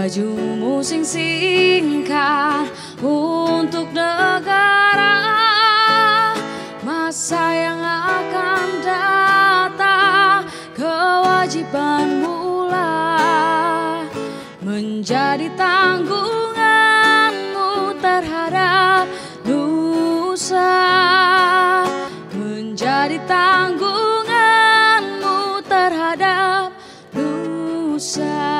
bajumu sing-singkan untuk negara. Masa yang akan datang, kewajibanmu lah menjadi tanggunganmu terhadap nusa, menjadi tanggunganmu terhadap nusa.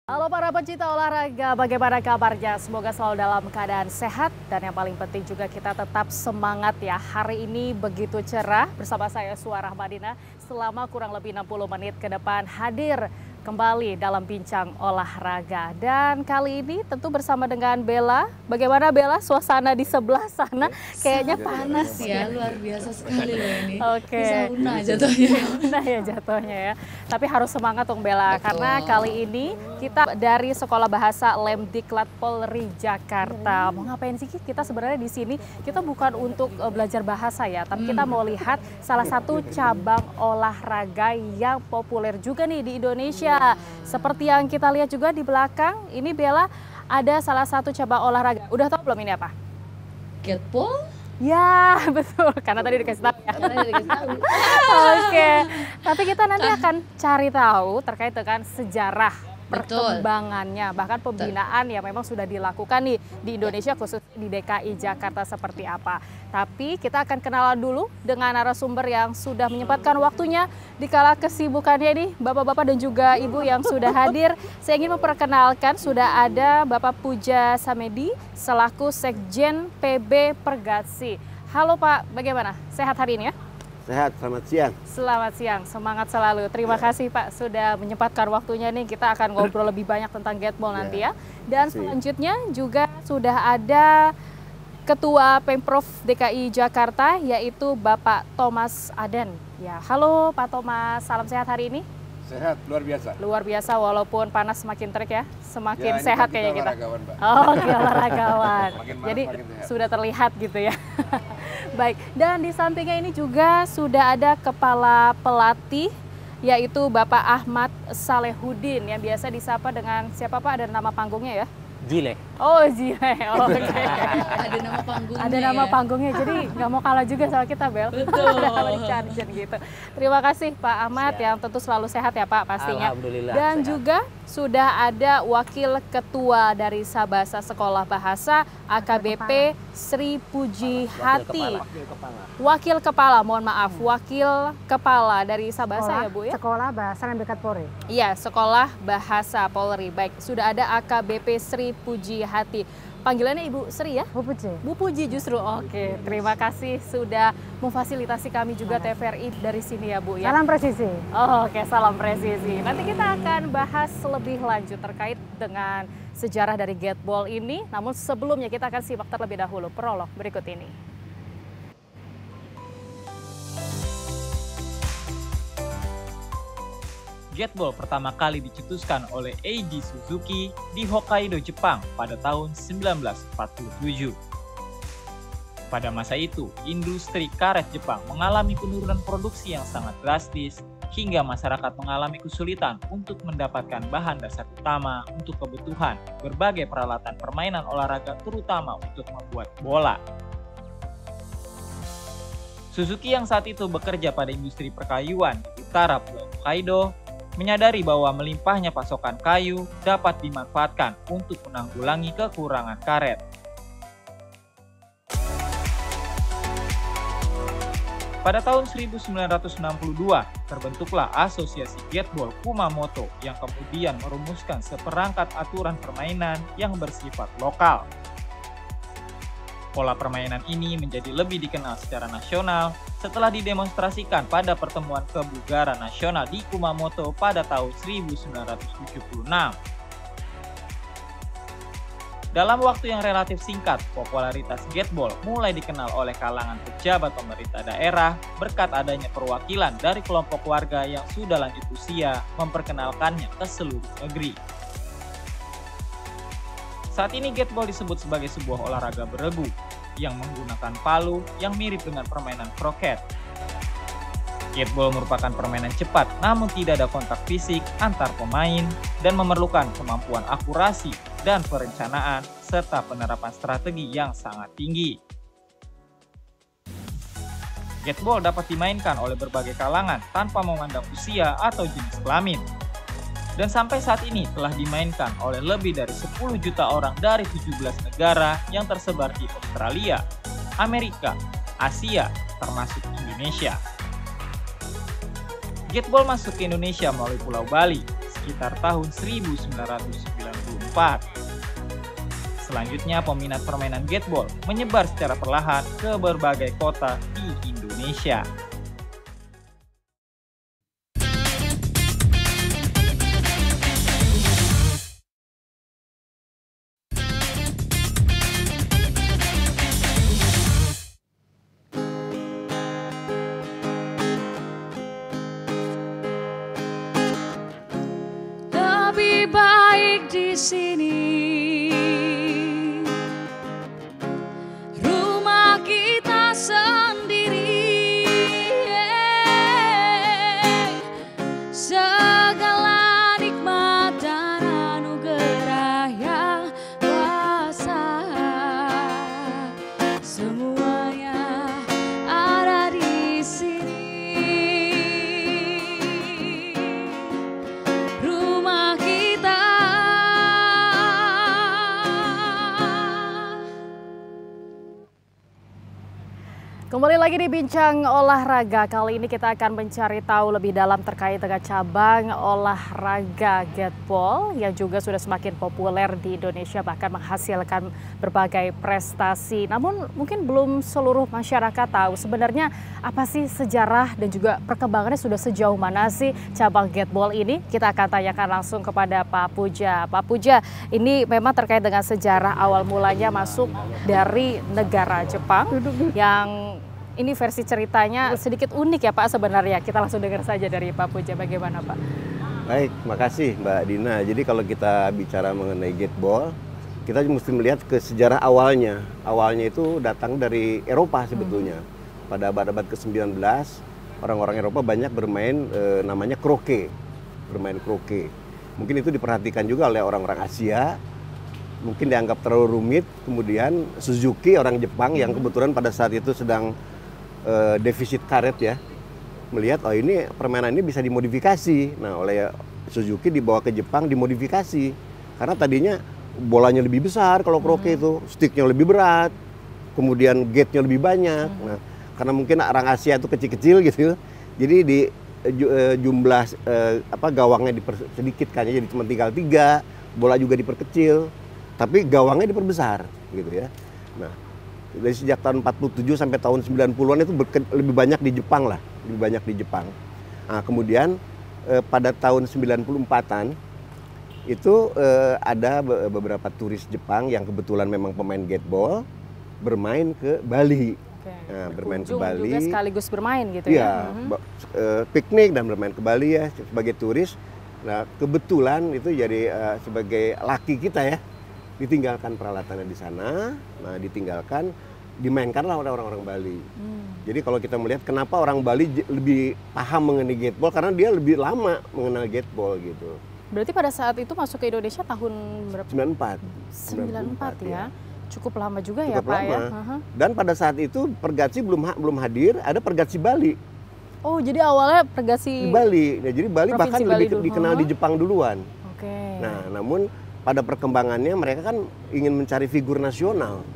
Halo para pecinta olahraga, bagaimana kabarnya? Semoga selalu dalam keadaan sehat dan yang paling penting juga kita tetap semangat ya. Hari ini begitu cerah bersama saya Suara Madinah selama kurang lebih 60 menit ke depan hadir kembali dalam bincang olahraga. Dan kali ini tentu bersama dengan Bella. Bagaimana Bella suasana di sebelah sana? Kayaknya panas ya, luar biasa sekali loh ini. Oke. Sauna jatuhnya. Sauna ya jatuhnya ya. Tapi harus semangat dong Bella. Betul. Karena kali ini kita dari Sekolah Bahasa Lemdiklat Polri Jakarta. Mau ngapain sih kita sebenarnya di sini? Kita bukan untuk belajar bahasa ya, tapi kita mau lihat salah satu cabang olahraga yang populer juga nih di Indonesia. Seperti yang kita lihat juga di belakang, ini Bella ada salah satu cabang olahraga. Udah tahu belum ini apa? Gateball? Ya betul, karena tadi dikasih tahu ya. Oke, tapi kita nanti akan cari tahu terkait dengan sejarah perkembangannya, bahkan pembinaan yang memang sudah dilakukan nih di Indonesia, khusus di DKI Jakarta seperti apa. Tapi kita akan kenalan dulu dengan narasumber yang sudah menyempatkan waktunya di kala kesibukannya nih, bapak-bapak dan juga ibu yang sudah hadir. Saya ingin memperkenalkan sudah ada Bapak Puja Samedi selaku Sekjen PB Pergatsi. Halo Pak, bagaimana? Sehat hari ini ya? Sehat, selamat siang. Selamat siang, semangat selalu. Terima kasih Pak sudah menyempatkan waktunya nih. Kita akan ngobrol lebih banyak tentang Gateball nanti ya. Dan selanjutnya juga sudah ada Ketua Pemprov DKI Jakarta yaitu Bapak Thomas Aden. Ya, halo Pak Thomas, salam sehat hari ini. Sehat, luar biasa. Luar biasa walaupun panas semakin terik ya, semakin Ya, sehat kita kayaknya kita. olahrawan, Mbak. Oh, oke, olahragaan. Jadi makin sehat. sudah terlihat gitu ya. Baik, dan di sampingnya ini juga sudah ada kepala pelatih yaitu Bapak Ahmad Salehudin yang biasa disapa dengan siapa Pak? Ada nama panggungnya ya? Jile. Oh Jile, oke. Ada nama panggungnya. Ada nama ya? panggungnya, jadi nggak mau kalah juga sama kita Bel. Betul. Sama di Charger gitu. Terima kasih Pak Ahmad yang tentu selalu sehat ya Pak pastinya. Alhamdulillah. Dan sehat. juga sudah ada Wakil Ketua dari Sabasa Sekolah Bahasa AKBP Sri Puji Hati. Wakil Kepala, mohon maaf, Wakil Kepala dari Sabasa ya Bu ya? Sekolah Bahasa Lemdiklat Polri. Iya, Sekolah Bahasa Polri. Baik, sudah ada AKBP Sri Puji Hati. Panggilannya Ibu Sri ya? Bu Puji. Bu Puji justru. Oke, terima kasih sudah memfasilitasi kami juga TVRI dari sini ya Bu ya. Salam presisi. Oh, oke, salam presisi. Nanti kita akan bahas lebih lanjut terkait dengan sejarah dari Gateball ini. Namun sebelumnya kita akan simak terlebih dahulu prolog berikut ini. Gateball pertama kali dicetuskan oleh Eiji Suzuki di Hokkaido, Jepang pada tahun 1947. Pada masa itu, industri karet Jepang mengalami penurunan produksi yang sangat drastis hingga masyarakat mengalami kesulitan untuk mendapatkan bahan dasar utama untuk kebutuhan berbagai peralatan permainan olahraga terutama untuk membuat bola. Suzuki yang saat itu bekerja pada industri perkayuan di utara Pulau Hokkaido menyadari bahwa melimpahnya pasokan kayu dapat dimanfaatkan untuk menanggulangi kekurangan karet. Pada tahun 1962, terbentuklah Asosiasi Gateball Kumamoto yang kemudian merumuskan seperangkat aturan permainan yang bersifat lokal. Pola permainan ini menjadi lebih dikenal secara nasional setelah didemonstrasikan pada pertemuan kebugaran nasional di Kumamoto pada tahun 1976. Dalam waktu yang relatif singkat, popularitas Gateball mulai dikenal oleh kalangan pejabat pemerintah daerah berkat adanya perwakilan dari kelompok warga yang sudah lanjut usia memperkenalkannya ke seluruh negeri. Saat ini Gateball disebut sebagai sebuah olahraga beregu yang menggunakan palu yang mirip dengan permainan kroket. Gateball merupakan permainan cepat namun tidak ada kontak fisik antar pemain dan memerlukan kemampuan akurasi dan perencanaan serta penerapan strategi yang sangat tinggi. Gateball dapat dimainkan oleh berbagai kalangan tanpa memandang usia atau jenis kelamin. Dan sampai saat ini telah dimainkan oleh lebih dari 10 juta orang dari 17 negara yang tersebar di Australia, Amerika, Asia, termasuk Indonesia. Gateball masuk ke Indonesia melalui Pulau Bali sekitar tahun 1994. Selanjutnya peminat permainan Gateball menyebar secara perlahan ke berbagai kota di Indonesia. Lebih baik di sini. Rumah kita sendiri. Segala nikmat dan anugerah yang kuasa. Semuanya ada di sini. Rumah kita. Kembali lagi di Bincang Olahraga. Kali ini kita akan mencari tahu lebih dalam terkait dengan cabang olahraga Gateball yang juga sudah semakin populer di Indonesia, bahkan menghasilkan berbagai prestasi. Namun mungkin belum seluruh masyarakat tahu sebenarnya apa sih sejarah dan juga perkembangannya sudah sejauh mana sih cabang Gateball ini. Kita akan tanyakan langsung kepada Pak Puja. Pak Puja, ini memang terkait dengan sejarah awal mulanya masuk dari negara Jepang yang ini versi ceritanya sedikit unik ya Pak sebenarnya. Kita langsung dengar saja dari Pak Puja, bagaimana Pak? Baik, makasih Mbak Dina. Jadi kalau kita bicara mengenai Gateball, kita mesti melihat ke sejarah awalnya. Awalnya itu datang dari Eropa sebetulnya. Pada abad-abad ke-19, orang-orang Eropa banyak bermain namanya kroke. Bermain kroke. Mungkin itu diperhatikan juga oleh orang-orang Asia. Mungkin dianggap terlalu rumit. Kemudian Suzuki, orang Jepang yang kebetulan pada saat itu sedang defisit karet ya, melihat oh ini permainan ini bisa dimodifikasi. Nah oleh Suzuki dibawa ke Jepang dimodifikasi karena tadinya bolanya lebih besar kalau kroke itu, sticknya lebih berat, kemudian gate-nya lebih banyak. Nah karena mungkin orang Asia itu kecil-kecil gitu, jadi di jumlah gawangnya sedikit kan, jadi cuma tinggal 3, bola juga diperkecil, tapi gawangnya diperbesar gitu ya. Nah dari sejak tahun 47 sampai tahun 90-an itu lebih banyak di Jepang lah, lebih banyak di Jepang. Nah, kemudian pada tahun 94-an itu ada beberapa turis Jepang yang kebetulan memang pemain Gateball bermain ke Bali. Nah, bermain ke Bali. Juga sekaligus bermain gitu ya. Piknik dan bermain ke Bali ya sebagai turis. Nah, kebetulan itu jadi sebagai laki kita ya. Ditinggalkan peralatannya di sana, nah ditinggalkan, dimainkanlah oleh orang-orang Bali. Jadi kalau kita melihat kenapa orang Bali lebih paham mengenai Gateball, karena dia lebih lama mengenal Gateball gitu. Berarti pada saat itu masuk ke Indonesia tahun berapa? 94 ya. Cukup lama juga cukup ya Pak lama. ya. Dan pada saat itu Pergatsi belum hadir, ada Pergatsi Bali. Oh jadi awalnya Pergatsi di Bali. Nah, jadi Bali bahkan lebih dikenal di Jepang duluan. Oke. Nah namun pada perkembangannya mereka kan ingin mencari figur nasional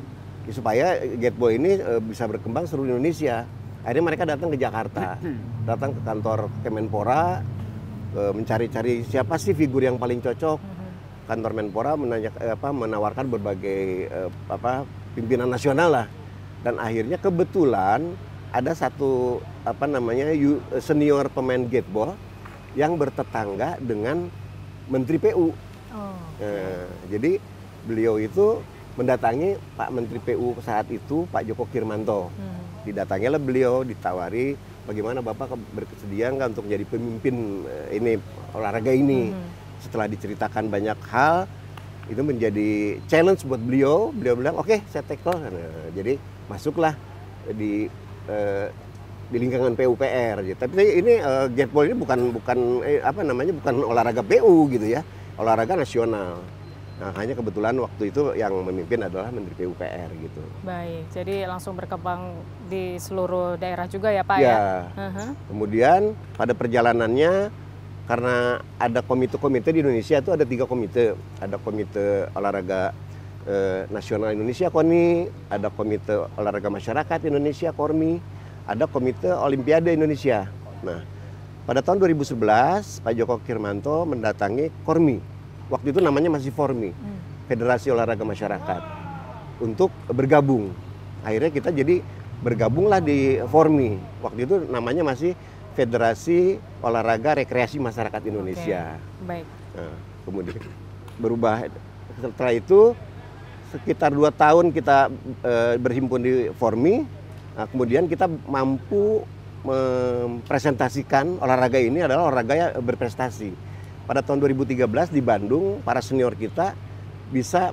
supaya Gateball ini bisa berkembang seluruh Indonesia. Akhirnya mereka datang ke Jakarta, datang ke kantor Kemenpora, mencari-cari siapa sih figur yang paling cocok. Kantor Menpora menawarkan berbagai pimpinan nasional lah, dan akhirnya kebetulan ada satu senior pemain Gateball yang bertetangga dengan Menteri PU. Jadi beliau itu mendatangi Pak Menteri PU saat itu, Pak Joko Kirmanto. Didatangilah beliau, ditawari bagaimana Bapak bersedia nggak untuk jadi pemimpin ini olahraga ini. Setelah diceritakan banyak hal, itu menjadi challenge buat beliau. Beliau bilang, oke, saya tackle. Nah, jadi masuklah di di lingkungan PUPR gitu. Tapi ini Gateball ini bukan olahraga PU gitu ya, olahraga nasional. Nah, hanya kebetulan waktu itu yang memimpin adalah Menteri PUPR gitu. Baik, jadi langsung berkembang di seluruh daerah juga ya Pak ya? Kemudian pada perjalanannya, karena ada komite-komite di Indonesia itu ada 3 komite. Ada komite olahraga nasional Indonesia KONI, ada komite olahraga masyarakat Indonesia KORMI, ada komite Olimpiade Indonesia. Nah, pada tahun 2011 Pak Joko Kirmanto mendatangi KORMI. Waktu itu namanya masih FORMI, Federasi Olahraga Masyarakat, untuk bergabung. Akhirnya kita jadi bergabunglah di FORMI. Waktu itu namanya masih Federasi Olahraga Rekreasi Masyarakat Indonesia. Baik. Nah, kemudian berubah. Setelah itu sekitar 2 tahun kita berhimpun di FORMI. Nah, kemudian kita mampu mempresentasikan olahraga ini adalah olahraga yang berprestasi. Pada tahun 2013 di Bandung, para senior kita bisa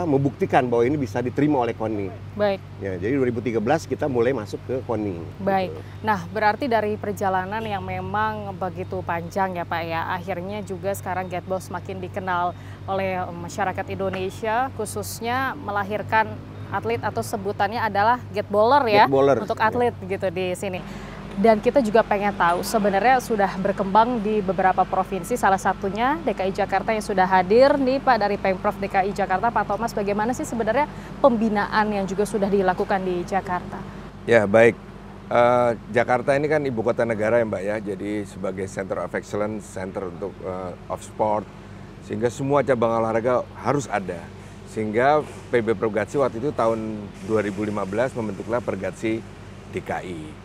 membuktikan bahwa ini bisa diterima oleh KONI. Baik. Ya, jadi 2013 kita mulai masuk ke KONI. Baik. Gitu. Nah, berarti dari perjalanan yang memang begitu panjang ya Pak ya, akhirnya juga sekarang Gateball semakin dikenal oleh masyarakat Indonesia, khususnya melahirkan atlet atau sebutannya adalah Gatballer ya, untuk atlet gitu di sini. Dan kita juga pengen tahu sebenarnya sudah berkembang di beberapa provinsi, salah satunya DKI Jakarta yang sudah hadir nih Pak dari Pemprov DKI Jakarta, Pak Thomas, bagaimana sih sebenarnya pembinaan yang juga sudah dilakukan di Jakarta? Ya baik, Jakarta ini kan ibu kota negara ya Mbak ya, jadi sebagai Center of Excellence, Center untuk of Sport, sehingga semua cabang olahraga harus ada. Sehingga PB Pergatsi waktu itu tahun 2015 membentuklah Pergatsi DKI.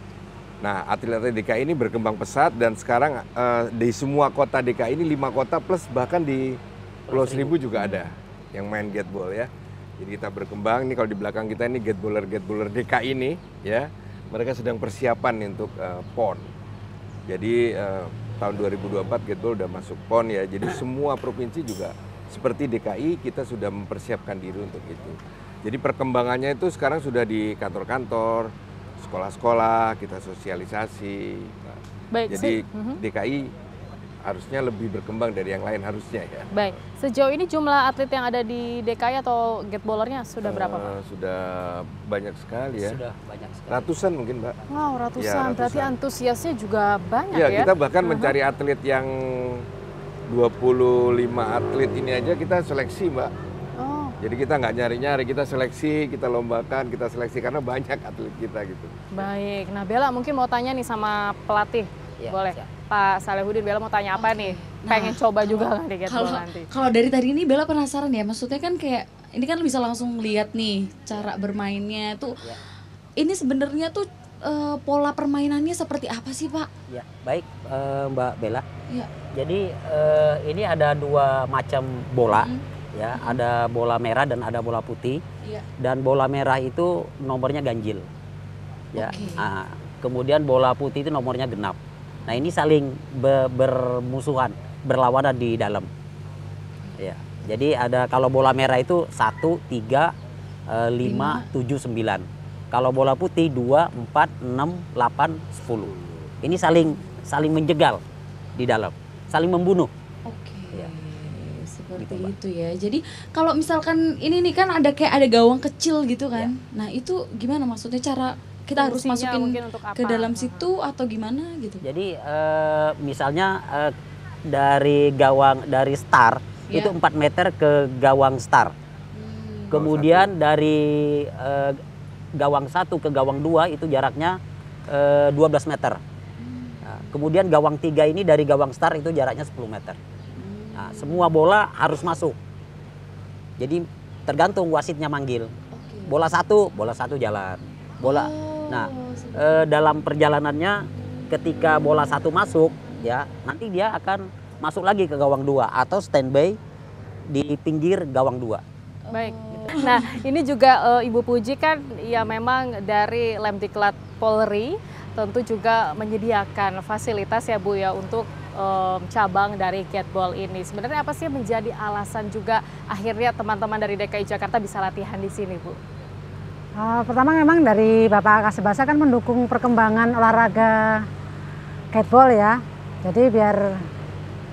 Nah, atlet-atlet DKI ini berkembang pesat dan sekarang di semua kota DKI ini 5 kota plus bahkan di Pulau Seribu juga ada yang main Gateball ya. Jadi kita berkembang, ini kalau di belakang kita ini Gatballer DKI ini ya. Mereka sedang persiapan untuk PON. Jadi tahun 2024 Gateball udah masuk PON ya. Jadi semua provinsi juga seperti DKI kita sudah mempersiapkan diri untuk itu. Jadi perkembangannya itu sekarang sudah di kantor-kantor, sekolah-sekolah, kita sosialisasi. Baik, jadi DKI harusnya lebih berkembang dari yang lain harusnya ya. Baik, sejauh ini jumlah atlet yang ada di DKI atau Gatballernya sudah berapa Pak? Sudah banyak sekali ya. Sudah banyak sekali. Ratusan mungkin Mbak. Wow, ratusan. Ya, Berarti antusiasnya juga banyak ya? Ya, kita bahkan mencari atlet yang 25 atlet ini aja kita seleksi Mbak. Jadi kita nggak nyari-nyari, kita seleksi, kita lombakan, kita seleksi karena banyak atlet kita gitu. Baik, nah Bella mungkin mau tanya nih sama pelatih, Ya, boleh? siap. Pak Salehudin, Bella mau tanya apa nih? Pengen coba juga kan di Gateball nanti. Kalau dari tadi ini Bella penasaran ya, maksudnya kan kayak ini kan bisa langsung lihat nih cara bermainnya tuh. Ya. Ini sebenarnya tuh pola permainannya seperti apa sih Pak? Ya, baik Mbak Bella. Ya. Jadi ini ada 2 macam bola. Ya, ada bola merah dan ada bola putih. Iya. Dan bola merah itu nomornya ganjil. Ya. Oke. Nah, kemudian bola putih itu nomornya genap. Nah, ini saling bermusuhan, berlawanan di dalam. Ya. Jadi ada kalau bola merah itu 1, 3, 5, 7, 9. Kalau bola putih 2, 4, 6, 8, 10. Ini saling menjegal di dalam, saling membunuh. Oke. Ya. Seperti Gitu, Mbak. itu ya. Jadi kalau misalkan ini nih kan ada kayak ada gawang kecil gitu kan. Nah, itu gimana maksudnya cara kita harus Fungsinya masukin mungkin untuk apa? ke dalam situ atau gimana gitu? Jadi misalnya dari star Ya. itu 4 meter ke gawang star. Kemudian dari gawang 1 ke gawang 2 itu jaraknya 12 meter. Nah, kemudian gawang 3 ini dari gawang star itu jaraknya 10 meter. Nah, semua bola harus masuk. Jadi tergantung wasitnya manggil. Bola 1 jalan. Nah, dalam perjalanannya ketika bola 1 masuk ya, nanti dia akan masuk lagi ke gawang 2 atau standby di pinggir gawang 2. Baik. Nah, ini juga Ibu Puji kan ya memang dari Lemdiklat Polri tentu juga menyediakan fasilitas ya Bu ya untuk cabang dari Gateball ini. Sebenarnya apa sih yang menjadi alasan juga akhirnya teman-teman dari DKI Jakarta bisa latihan di sini Bu? Pertama memang dari Bapak Kasubasa kan mendukung perkembangan olahraga gateball ya. Jadi biar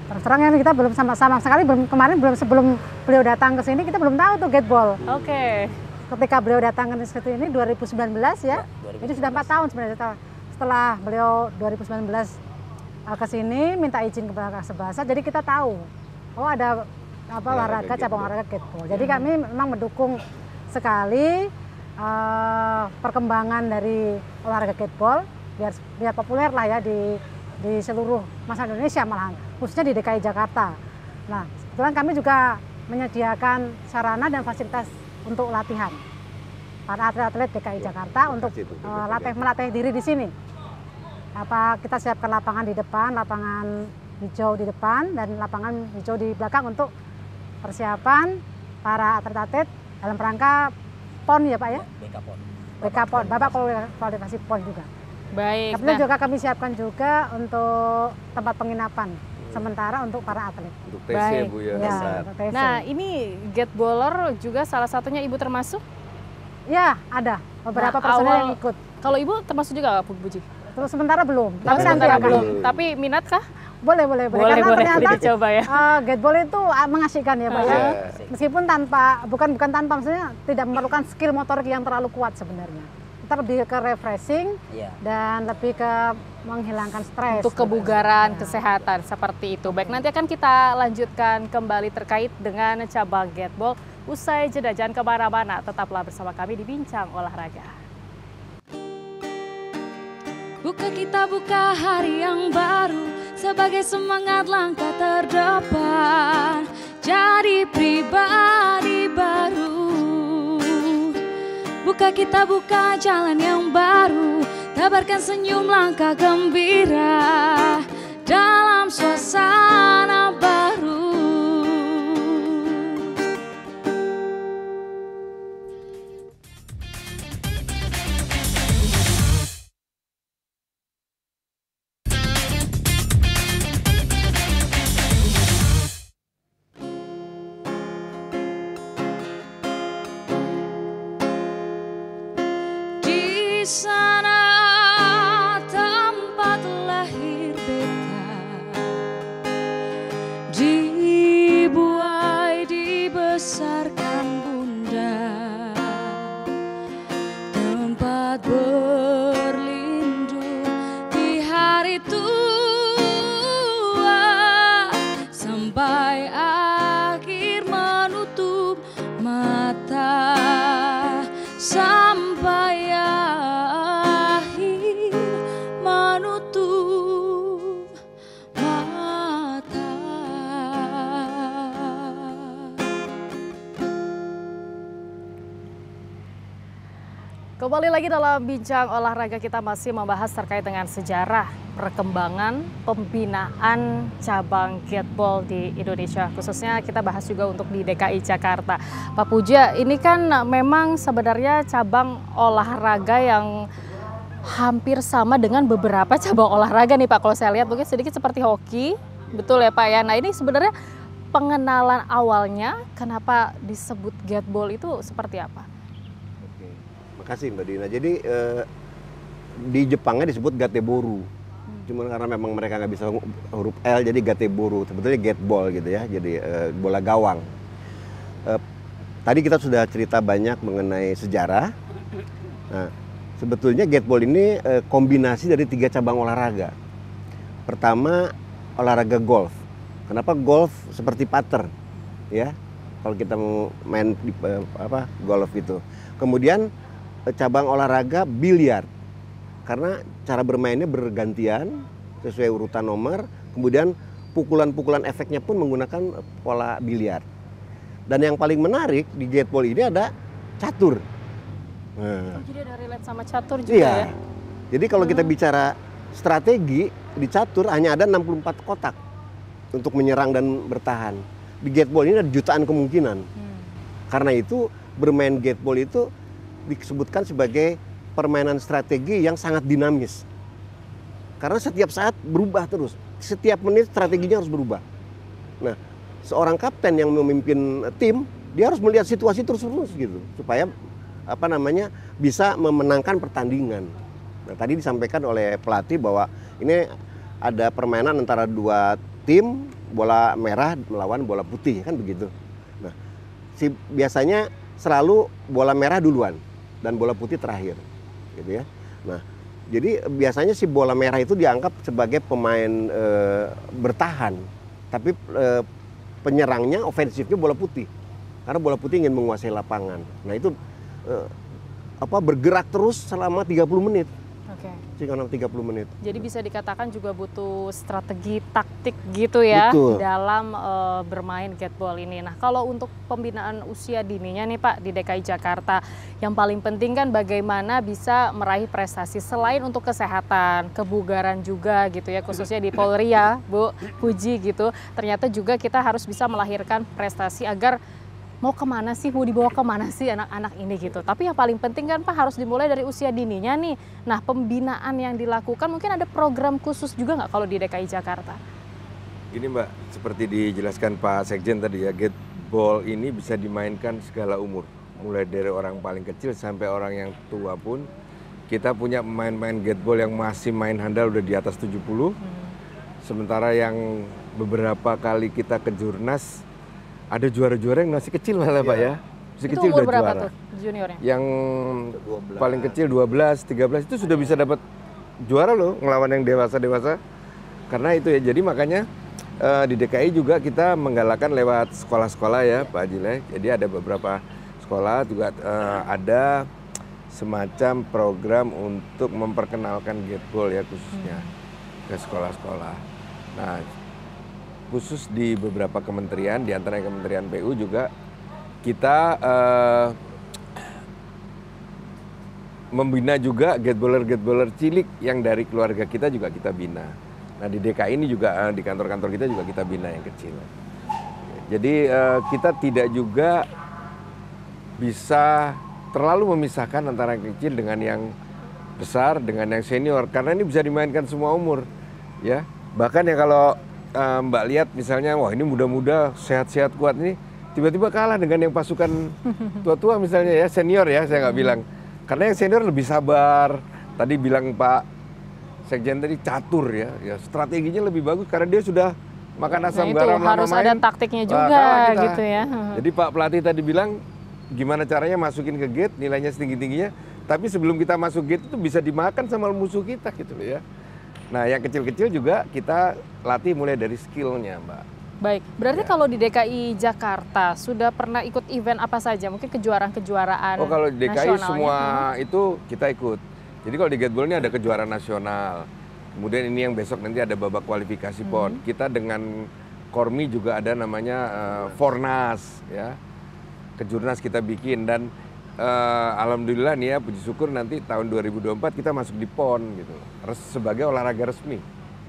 terus terang kan kita belum sama sekali kemarin sebelum beliau datang ke sini kita belum tahu tuh gateball. Oke. Ketika beliau datang ke sini 2019 ya, 2019. Ini sudah 4 tahun sebenarnya setelah beliau 2019 ke sini minta izin kepada Kasubasa, jadi kita tahu ada olahraga cabang olahraga gateball. Jadi kami memang mendukung sekali perkembangan dari olahraga gateball biar populer lah ya di seluruh masyarakat Indonesia, malahan khususnya di DKI Jakarta. Nah, kebetulan kami juga menyediakan sarana dan fasilitas untuk latihan para atlet-atlet DKI Jakarta untuk melatih diri di sini. Kita siapkan lapangan di depan, lapangan hijau di depan dan lapangan hijau di belakang untuk persiapan para atlet-atlet dalam rangka PON ya Pak ya? BK PON, Bapak kualifikasi PON juga. Baik. Kemudian juga kami siapkan juga untuk tempat penginapan sementara untuk para atlet. Untuk TC Bu ya. TC. Nah ini gateball juga salah satunya Ibu termasuk? Ya ada beberapa personel yang ikut. Kalau Ibu termasuk juga Bu Puji? Terus sementara belum. Tapi sementara belum. Tapi minat kah? Boleh. Karena ternyata dicoba ya. Gateball itu mengasihkan ya Pak ya. Meskipun bukan tanpa, maksudnya tidak memerlukan skill motorik yang terlalu kuat sebenarnya. Kita lebih ke refreshing dan lebih ke menghilangkan stres. Untuk kebugaran, kesehatan seperti itu. Baik, nanti akan kita lanjutkan kembali terkait dengan cabang gateball. Usai jeda, jangan kemana-mana. Tetaplah bersama kami di Bincang Olahraga. Buka hari yang baru sebagai semangat langkah terdepan, jadi pribadi baru. Buka jalan yang baru, tebarkan senyum langkah gembira dalam suasana baru. Di sana tempat lahir beta, dibuai dibesarkan bunda, tempat berlindung di hari tua, sampai akhir menutup mata, sampai akhir menutup mata. Kembali lagi dalam Bincang Olahraga, kita masih membahas terkait dengan sejarah perkembangan pembinaan cabang gateball di Indonesia. Khususnya kita bahas juga untuk di DKI Jakarta. Pak Puja, ini kan memang sebenarnya cabang olahraga yang hampir sama dengan beberapa cabang olahraga nih Pak. Kalau saya lihat mungkin sedikit seperti hoki, betul ya Pak ya. Nah ini sebenarnya pengenalan awalnya kenapa disebut gateball itu seperti apa? Oke, makasih Mbak Dina. Jadi di Jepangnya disebut gateboru. Cuman karena memang mereka nggak bisa huruf L jadi gateboru. Sebetulnya gateball gitu ya. Jadi bola gawang. Tadi kita sudah cerita banyak mengenai sejarah. Nah, sebetulnya gateball ini kombinasi dari 3 cabang olahraga. Pertama, olahraga golf. Kenapa golf seperti putter? Ya, kalau kita mau main di golf itu. Kemudian cabang olahraga biliar. Karena cara bermainnya bergantian sesuai urutan nomor. Kemudian pukulan-pukulan efeknya pun menggunakan pola biliar. Dan yang paling menarik di gateball ini ada catur. Jadi ada relate sama catur juga iya. ya? Jadi kalau kita bicara strategi, di catur hanya ada 64 kotak untuk menyerang dan bertahan. Di gateball ini ada jutaan kemungkinan. Karena itu bermain gateball itu disebutkan sebagai permainan strategi yang sangat dinamis. Karena setiap saat berubah terus. Setiap menit strateginya harus berubah. Nah, seorang kapten yang memimpin tim, dia harus melihat situasi terus-terus gitu. Supaya bisa memenangkan pertandingan. Nah, tadi disampaikan oleh pelatih bahwa ini ada permainan antara dua tim, bola merah melawan bola putih, kan begitu. Nah, biasanya selalu bola merah duluan dan bola putih terakhir, gitu ya. Nah, jadi biasanya si bola merah itu dianggap sebagai pemain bertahan, tapi penyerangnya, ofensifnya bola putih, karena bola putih ingin menguasai lapangan. Nah itu bergerak terus selama 30 menit. Oke. Selama 30 menit. Jadi bisa dikatakan juga butuh strategi taktik gitu ya. Betul. Dalam bermain gateball ini. Nah, kalau untuk pembinaan usia dininya nih Pak di DKI Jakarta, yang paling penting kan bagaimana bisa meraih prestasi selain untuk kesehatan, kebugaran juga gitu ya, khususnya di Polri ya, Bu Puji gitu. Ternyata juga kita harus bisa melahirkan prestasi agar mau kemana sih, mau dibawa kemana sih anak-anak ini gitu. Tapi yang paling penting kan Pak harus dimulai dari usia dininya nih. Nah, pembinaan yang dilakukan mungkin ada program khusus juga nggak kalau di DKI Jakarta? Gini Mbak, seperti dijelaskan Pak Sekjen tadi ya, gateball ini bisa dimainkan segala umur. Mulai dari orang paling kecil sampai orang yang tua pun. Kita punya pemain-pemain gateball yang masih main handal udah di atas 70. Sementara yang beberapa kali kita ke Jurnas, ada juara-juara yang masih kecil malah Pak ya. Masih itu kecil umur udah berapa juara. Tuh juniornya? Yang paling kecil 12, 13 itu sudah bisa dapat juara loh ngelawan yang dewasa-dewasa. Karena itu ya, jadi makanya di DKI juga kita menggalakkan lewat sekolah-sekolah ya Pak Ajile. Jadi ada beberapa sekolah juga ada semacam program untuk memperkenalkan gateball ya khususnya ke sekolah-sekolah. Nah, khusus di beberapa kementerian, di antara Kementerian PU juga kita membina juga gateboller cilik yang dari keluarga kita juga kita bina. Nah di DKI ini juga di kantor-kantor kita juga kita bina yang kecil. Jadi kita tidak juga bisa terlalu memisahkan antara yang kecil dengan yang besar, dengan yang senior, karena ini bisa dimainkan semua umur, ya. Bahkan ya kalau Mbak lihat misalnya, wah ini muda-muda, sehat-sehat, kuat ini, tiba-tiba kalah dengan yang pasukan tua-tua misalnya ya, senior ya, saya nggak bilang. Karena yang senior lebih sabar, tadi bilang Pak Sekjen tadi catur ya, strateginya lebih bagus karena dia sudah makan asam garam lama main. Harus ada taktiknya juga gitu ya. Jadi Pak pelatih tadi bilang, gimana caranya masukin ke gate, nilainya setinggi-tingginya, tapi sebelum kita masuk gate itu bisa dimakan sama musuh kita gitu ya. Nah yang kecil-kecil juga kita latih mulai dari skillnya Mbak. Baik, berarti ya. Kalau di DKI Jakarta sudah pernah ikut event apa saja? Mungkin kejuaraan-kejuaraan nasional? Oh kalau di DKI semua itu kita ikut. Jadi kalau di gateball ini ada kejuaraan nasional. Kemudian ini yang besok nanti ada babak kualifikasi PON. Kita dengan Kormi juga ada namanya Fornas ya. Kejurnas kita bikin dan alhamdulillah nih ya, puji syukur nanti tahun 2024 kita masuk di PON gitu. Sebagai olahraga resmi.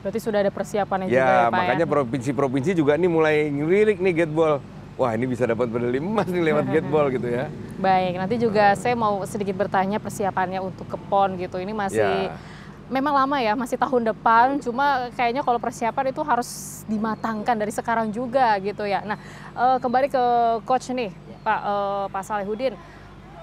Berarti sudah ada persiapannya juga ya ya Pak makanya ya? provinsi-provinsi juga nih mulai ngelirik nih gateball. Wah ini bisa dapat medali emas nih lewat gateball gitu ya. Baik, nanti juga saya mau sedikit bertanya persiapannya untuk ke PON gitu. Ini masih memang lama ya, masih tahun depan. Cuma kayaknya kalau persiapan itu harus dimatangkan dari sekarang juga gitu ya. Nah kembali ke coach nih Pak Salehudin.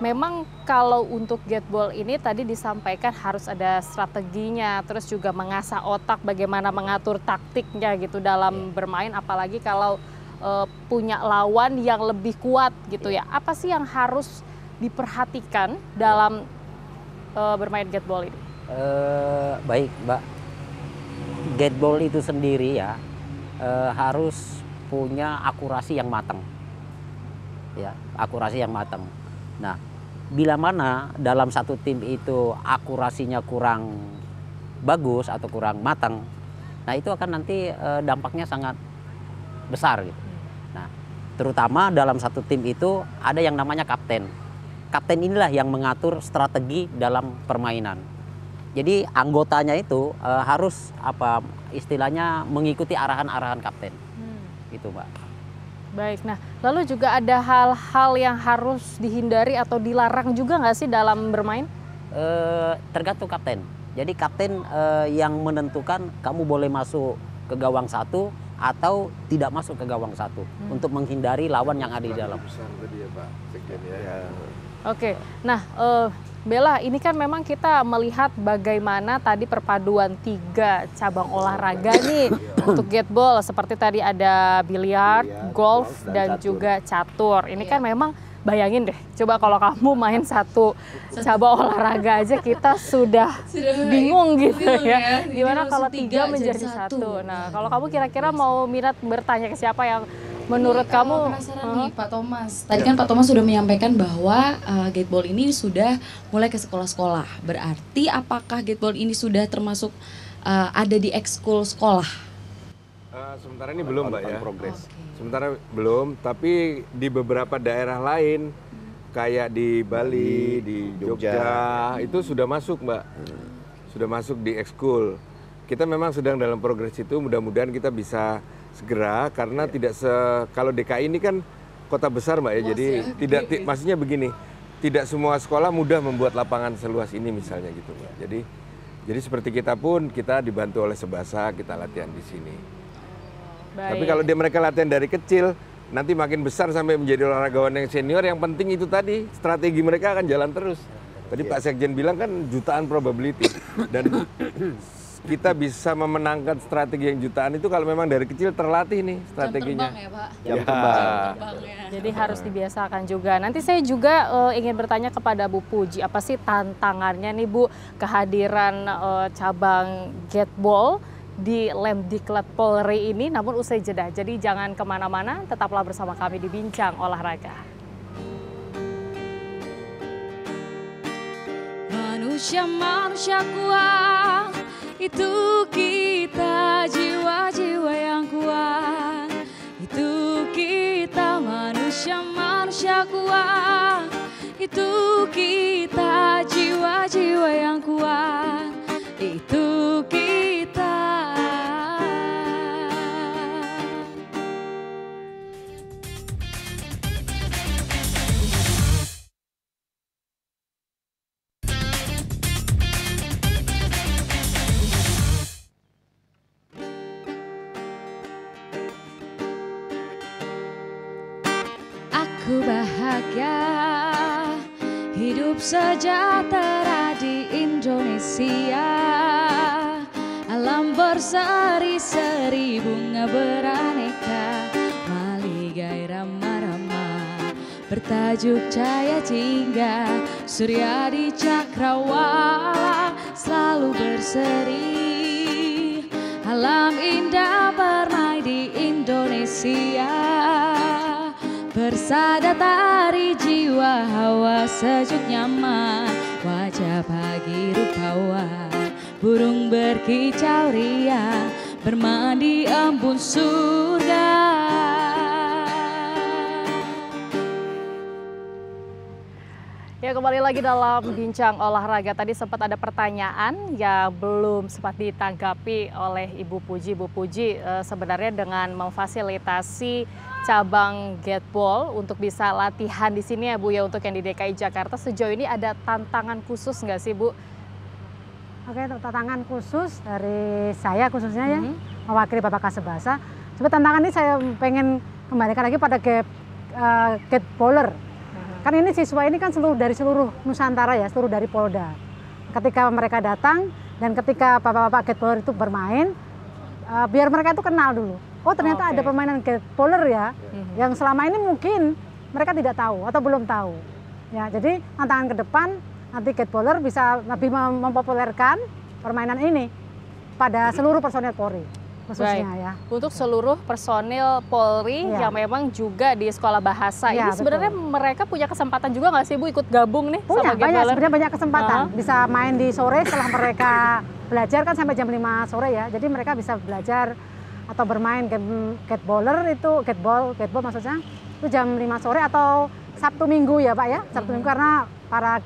Memang kalau untuk gateball ini tadi disampaikan harus ada strateginya, terus juga mengasah otak bagaimana mengatur taktiknya gitu dalam bermain, apalagi kalau punya lawan yang lebih kuat gitu ya. Apa sih yang harus diperhatikan dalam bermain gateball ini? Baik Mbak, gateball itu sendiri ya harus punya akurasi yang matang, ya akurasi yang matang. Nah, bila mana dalam satu tim itu akurasinya kurang bagus atau kurang matang, nah itu akan nanti dampaknya sangat besar gitu. Nah, terutama dalam satu tim itu ada yang namanya kapten. Kapten inilah yang mengatur strategi dalam permainan. Jadi anggotanya itu harus istilahnya mengikuti arahan-arahan kapten. Itu Mbak. Baik, nah lalu juga ada hal-hal yang harus dihindari atau dilarang juga nggak sih dalam bermain? Tergantung kapten. Jadi kapten yang menentukan kamu boleh masuk ke gawang satu atau tidak masuk ke gawang satu untuk menghindari lawan yang ada di dalam. Besar tadi ya Pak Sekjen ya. Oke, nah Bella, ini kan memang kita melihat bagaimana tadi perpaduan 3 cabang olahraga nih untuk gateball, seperti tadi ada biliar, golf, dan juga catur. Ini kan memang bayangin deh, coba kalau kamu main satu cabang olahraga aja kita sudah bingung gitu ya. Gimana kalau 3 menjadi satu? Nah, kalau kamu kira-kira mau minat bertanya ke siapa yang menurut kamu? Penasaran nih Pak Thomas. Tadi kan Pak Thomas sudah menyampaikan bahwa gateball ini sudah mulai ke sekolah-sekolah. Berarti apakah gateball ini sudah termasuk ada di ekskul sekolah? Sementara ini belum, Mbak ya. Progres. Sementara belum, tapi di beberapa daerah lain kayak di Bali, di Jogja, itu sudah masuk, Mbak. Sudah masuk di ekskul. Kita memang sedang dalam progres itu, mudah-mudahan kita bisa segera, karena tidak kalau DKI ini kan kota besar, Mbak ya. Jadi maksudnya begini, tidak semua sekolah mudah membuat lapangan seluas ini misalnya gitu, Mbak. Jadi seperti kita pun kita dibantu oleh Sebasa, kita latihan di sini. Baik. Tapi kalau mereka latihan dari kecil, nanti makin besar sampai menjadi olahragawan yang senior, yang penting itu tadi, strategi mereka akan jalan terus. Tadi Pak Sekjen bilang kan jutaan probability, dan kita bisa memenangkan strategi yang jutaan itu kalau memang dari kecil terlatih nih strateginya. Jam terbang ya Pak? Jam terbang. Jadi harus dibiasakan juga. Nanti saya juga ingin bertanya kepada Bu Puji, apa sih tantangannya nih Bu, kehadiran cabang gateball di Lemdiklat Polri ini, namun usai jeda. Jadi jangan kemana-mana, tetaplah bersama kami di Bincang Olahraga. Manusia kuat, itu kita, jiwa-jiwa yang kuat. Itu kita, manusia kuat. Itu kita, jiwa-jiwa yang kuat. Itu kita. Aku bahagia hidup sejahtera di Indonesia. Alam berseri-seri, bunga beraneka, maligai ramah-ramah, bertajuk Jaya Jingga. Surya di cakrawala selalu berseri. Alam indah bermain di Indonesia. Bersada tari jiwa, hawa sejuk nyaman, wajah pagi rupawan, burung berkicau riang, bermain di embun surga. Ya, kembali lagi dalam Bincang Olahraga. Tadi sempat ada pertanyaan yang belum sempat ditanggapi oleh Ibu Puji. Bu Puji, sebenarnya dengan memfasilitasi cabang gateball untuk bisa latihan di sini ya Bu ya, untuk yang di DKI Jakarta, sejauh ini ada tantangan khusus nggak sih Bu? Oke, untuk tantangan khusus dari saya khususnya ya, mewakili Bapak Kasebasa. Sebenarnya tantangan ini saya pengen kembalikan lagi pada gateboller. Kan ini siswa ini kan dari seluruh Nusantara ya, seluruh dari Polda. Ketika mereka datang dan ketika bapak-bapak gateboller itu bermain, biar mereka itu kenal dulu. Oh ternyata ada permainan gateboller ya, yang selama ini mungkin mereka tidak tahu atau belum tahu. Ya, jadi tantangan ke depan nanti gateboller bisa lebih mempopulerkan permainan ini pada seluruh personel Polri khususnya. Baik. Ya. Untuk seluruh personil Polri yang memang juga di sekolah bahasa, ini sebenarnya mereka punya kesempatan juga nggak sih Bu ikut gabung nih sama gateboller? Sebenarnya banyak kesempatan. Bisa main di sore setelah mereka belajar kan sampai jam 5 sore ya. Jadi mereka bisa belajar atau bermain gateboller itu gateball maksudnya itu jam 5 sore atau Sabtu Minggu ya Pak ya. Sabtu Minggu karena para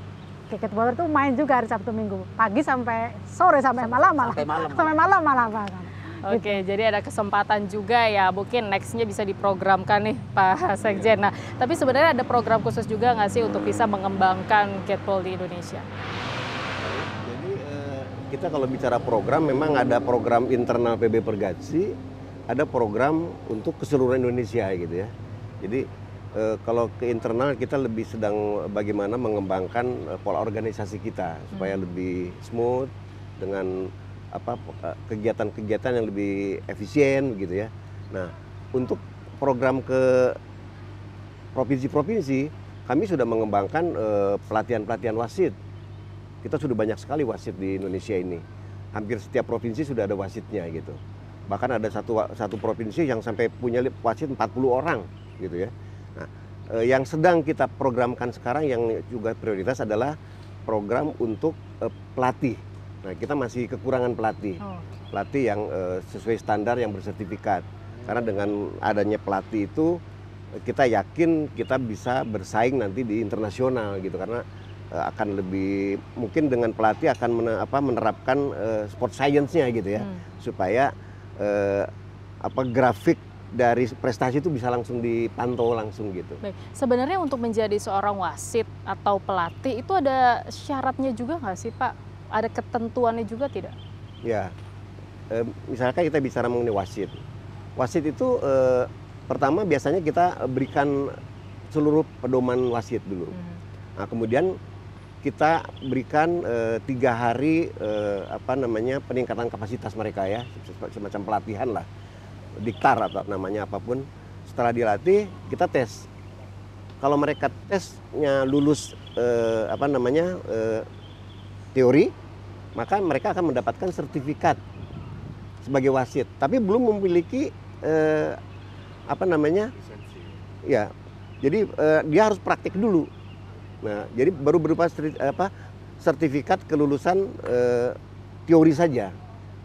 gateboller itu main juga hari Sabtu Minggu. Pagi sampai sore sampai malam malah. Sampai malam malah Pak. Oke, jadi ada kesempatan juga ya, mungkin nextnya bisa diprogramkan nih Pak Sekjen. Nah, tapi sebenarnya ada program khusus juga nggak sih untuk bisa mengembangkan gateball di Indonesia? Jadi kita kalau bicara program, memang ada program internal PB Pergatsi, ada program untuk keseluruhan Indonesia gitu ya. Jadi kalau ke internal kita lebih sedang bagaimana mengembangkan pola organisasi kita supaya lebih smooth dengan kegiatan-kegiatan yang lebih efisien gitu ya. Nah, untuk program ke provinsi-provinsi kami sudah mengembangkan pelatihan-pelatihan wasit. Kita sudah banyak sekali wasit di Indonesia ini. Hampir setiap provinsi sudah ada wasitnya gitu. Bahkan ada satu provinsi yang sampai punya wasit 40 orang gitu ya. Nah, yang sedang kita programkan sekarang yang juga prioritas adalah program untuk pelatih. Nah, kita masih kekurangan pelatih. Pelatih yang sesuai standar yang bersertifikat. Karena dengan adanya pelatih itu kita yakin kita bisa bersaing nanti di internasional gitu, karena akan lebih mungkin dengan pelatih akan menerapkan sport science-nya gitu ya, supaya grafik dari prestasi itu bisa langsung dipantau langsung gitu. Baik. Sebenarnya untuk menjadi seorang wasit atau pelatih itu ada syaratnya juga nggak sih Pak? Ada ketentuannya juga tidak? Ya, misalkan kita bicara mengenai wasit. Wasit itu pertama biasanya kita berikan seluruh pedoman wasit dulu. Nah, kemudian kita berikan 3 hari peningkatan kapasitas mereka ya, semacam pelatihan lah, diktar atau namanya apapun. Setelah dilatih kita tes. Kalau mereka tesnya lulus teori, maka mereka akan mendapatkan sertifikat sebagai wasit. Tapi belum memiliki ya, jadi dia harus praktik dulu. Nah, jadi baru berupa sertifikat kelulusan teori saja.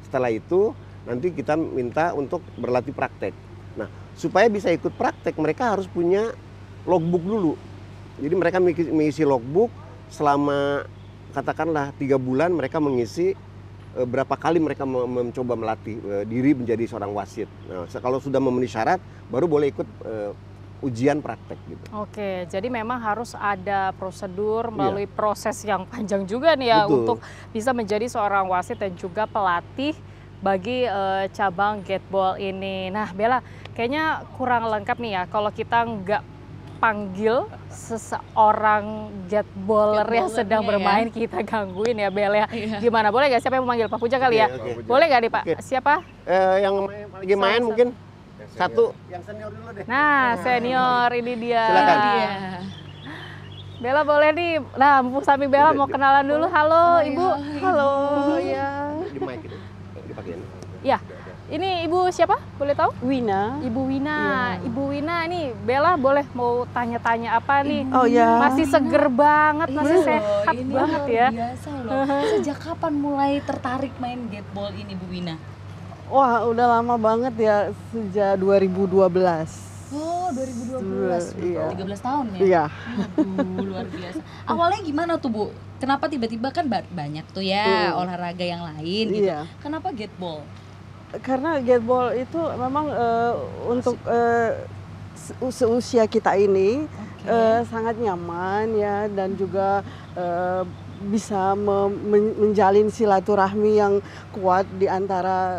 Setelah itu nanti kita minta untuk berlatih praktek. Nah, supaya bisa ikut praktek mereka harus punya logbook dulu. Jadi mereka mengisi logbook selama katakanlah 3 bulan mereka mengisi berapa kali mereka mencoba melatih diri menjadi seorang wasit. Nah, kalau sudah memenuhi syarat baru boleh ikut ujian praktek gitu. Oke, jadi memang harus ada prosedur melalui proses yang panjang juga nih ya. Betul. Untuk bisa menjadi seorang wasit dan juga pelatih bagi cabang gateball ini. Nah, Bella, kayaknya kurang lengkap nih ya kalau kita nggak panggil seseorang gatballer yang sedang bermain, kita gangguin ya, Bella. Gimana, boleh nggak? Siapa yang memanggil? Pak Puja kali ya? Boleh nggak nih Pak? Siapa? Yang lagi main mungkin. Satu, yang senior dulu deh. Nah, senior ini dia. Silakan. Bella boleh nih. Nah, mumpung sambil Bella mau kenalan dulu. Halo, Ibu. Halo. Ya. Di mic itu. Dipakein. Ya. Ini Ibu siapa? Boleh tahu? Wina. Ibu Wina. Ya. Ibu Wina ini Bella boleh mau tanya-tanya apa nih? Oh ya. Masih seger banget, masih sehat ini banget ya. Biasa loh. Sejak kapan mulai tertarik main gateball ini, Bu Wina? Wah, udah lama banget ya, sejak 2012. Oh, 2012. Iya. 13 tahun ya? Iya. Aduh, luar biasa. Awalnya gimana tuh, Bu? Kenapa tiba-tiba kan banyak tuh ya olahraga yang lain gitu. Iya. Kenapa gateball? Karena gateball itu memang untuk seusia kita ini sangat nyaman ya, dan juga bisa menjalin silaturahmi yang kuat di antara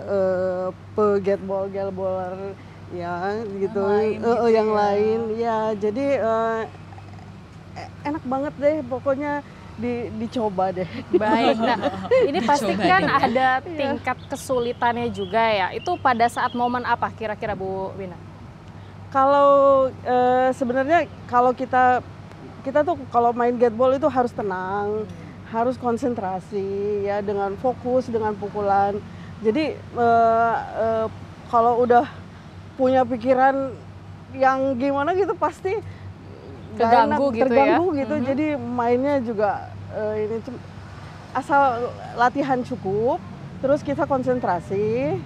gateball-gateball ya gitu, yang lain ya. Jadi enak banget deh pokoknya, dicoba deh. Baik, nah ini pasti kan ada tingkat kesulitannya juga ya. Itu pada saat momen apa kira-kira Bu Wina? Kalau sebenarnya kalau kita tuh kalau main gateball itu harus tenang, harus konsentrasi ya, dengan fokus, dengan pukulan. Jadi kalau udah punya pikiran yang gimana gitu pasti terganggu gitu. Jadi mainnya juga ini asal latihan cukup, terus kita konsentrasi,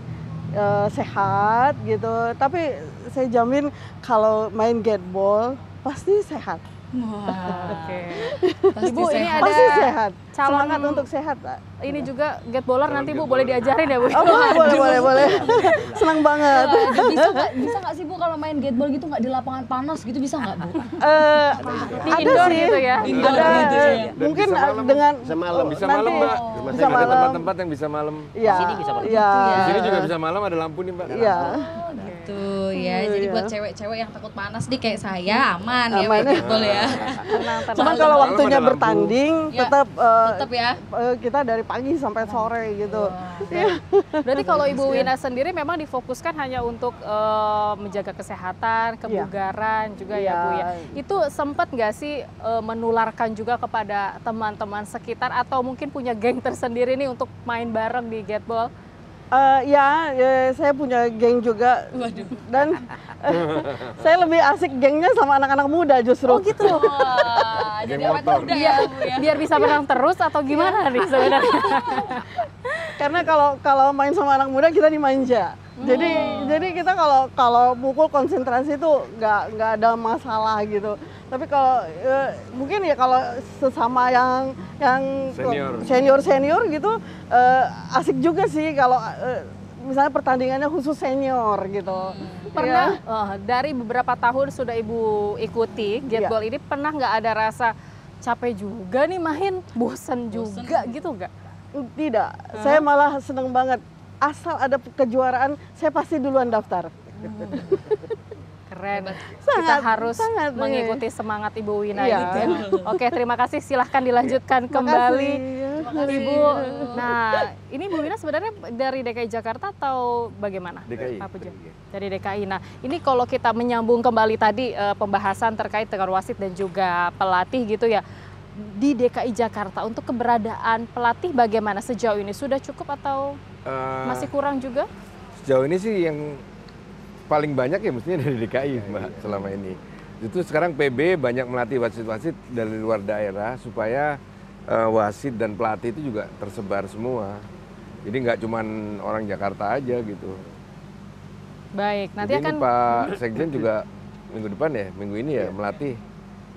sehat gitu. Tapi saya jamin kalau main gateball pasti sehat. Oke. Ibu ini ada pasti sehat. Calon Semangat untuk sehat. Ini juga gatballer nanti Bu boleh diajarin ya Bu? Oh, boleh. Senang banget. Bisa nggak sih Bu kalau main gateball gitu nggak di lapangan panas gitu, bisa nggak Bu? Di indoor gitu ya? Ada, mungkin dengan bisa malam. Bisa malam Mbak. Bisa malam. Tempat-tempat yang bisa malam. Iya. Sini bisa malam. Iya. Di sini juga bisa malam, ada lampu nih Mbak. Iya. gitu ya. Jadi buat cewek-cewek yang takut panas nih kayak saya aman ya basketball ya. Cuman kalau waktunya bertanding tetap ya kita dari pagi sampai sore gitu. Berarti kalau Ibu Wina sendiri memang difokuskan hanya untuk menjaga kesehatan, kebugaran juga ya Bu ya. Itu sempat nggak sih menularkan juga kepada teman-teman sekitar atau mungkin punya geng tersendiri nih untuk main bareng di Gateball? Ya, saya punya geng juga. Waduh. Dan saya lebih asik gengnya sama anak-anak muda justru. Oh gitu. Jadi awet muda ya Bu ya. Biar bisa menang terus atau gimana nih sebenarnya? Karena kalau main sama anak muda kita dimanja. Jadi kita kalau pukul konsentrasi itu nggak ada masalah gitu. Tapi kalau mungkin ya kalau sesama yang senior gitu asik juga sih kalau misalnya pertandingannya khusus senior gitu. Pernah dari beberapa tahun sudah Ibu ikuti Gateball ini, pernah nggak ada rasa capek juga nih main, bosan juga gitu nggak? Tidak, saya malah seneng banget. Asal ada kejuaraan, saya pasti duluan daftar. Keren. Kita harus mengikuti semangat Ibu Wina gitu ya. Oke, terima kasih. Silahkan dilanjutkan kembali, Ibu. Nah, ini Bu Wina sebenarnya dari DKI Jakarta atau bagaimana? DKI. Dari DKI. Nah, ini kalau kita menyambung kembali tadi pembahasan terkait dengan wasit dan juga pelatih gitu ya. Di DKI Jakarta untuk keberadaan pelatih bagaimana sejauh ini? Sudah cukup atau masih kurang juga? Sejauh ini sih yang paling banyak ya mestinya dari DKI Mbak selama ini. Itu sekarang PB banyak melatih wasit-wasit dari luar daerah supaya wasit dan pelatih itu juga tersebar semua. Jadi nggak cuman orang Jakarta aja gitu. Baik, nanti jadi akan Pak Sekjen juga minggu depan ya, minggu ini ya melatih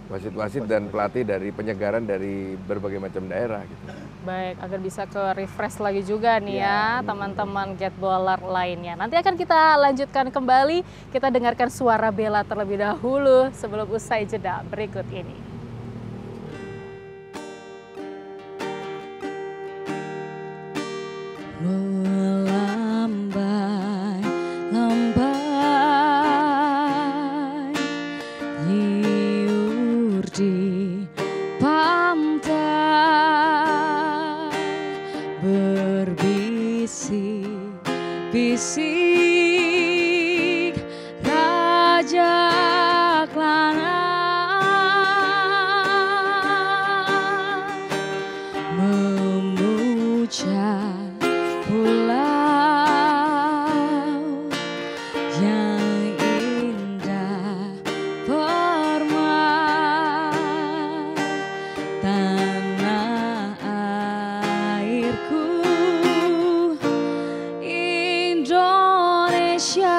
wasit-wasit dan pelatih dari penyegaran dari berbagai macam daerah gitu. Baik, agar bisa ke refresh lagi juga nih ya teman-teman Gatballer lainnya. Nanti akan kita lanjutkan kembali, kita dengarkan suara Bella terlebih dahulu sebelum usai jeda berikut ini. Bisik Raja Klana memuja pulau yang indah permai tanah airku Indonesia.